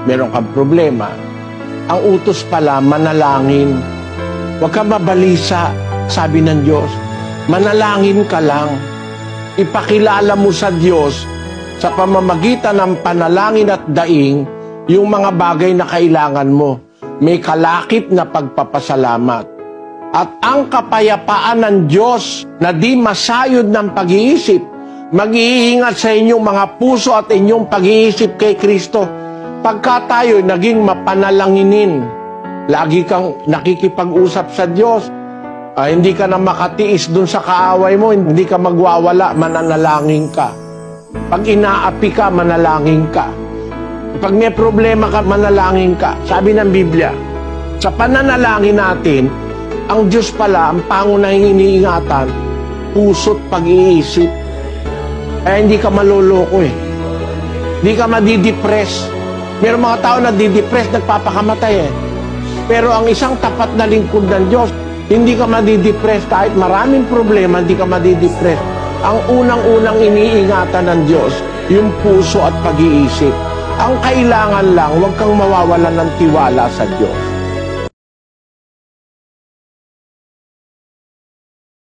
meron kang problema, ang utos pala, manalangin. Huwag kang mabalisa, sabi ng Diyos. Manalangin ka lang. Ipakilala mo sa Diyos sa pamamagitan ng panalangin at daing yung mga bagay na kailangan mo. May kalakip na pagpapasalamat. At ang kapayapaan ng Diyos na di masayod ng pag-iisip, mag-iingat sa inyong mga puso at inyong pag-iisip kay Kristo. Pagka tayo naging mapanalanginin, lagi kang nakikipag-usap sa Diyos, hindi ka na makatiis dun sa kaaway mo, hindi ka magwawala, mananalangin ka. Pag inaapi ka, manalangin ka. Pag may problema ka, manalangin ka. Sabi ng Biblia, sa pananalangin natin, ang Diyos pala, ang pangunahing iniingatan, puso't pag-iisip. Hindi ka maluloko eh. Hindi ka madidepress. Meron mga tao na didepress, nagpapakamatay eh. Pero ang isang tapat na lingkod ng Diyos, hindi ka madidepress kahit maraming problema, hindi ka madidepress. Ang unang-unang iniingatan ng Diyos, yung puso at pag-iisip. Ang kailangan lang, huwag kang mawawalan ng tiwala sa Diyos.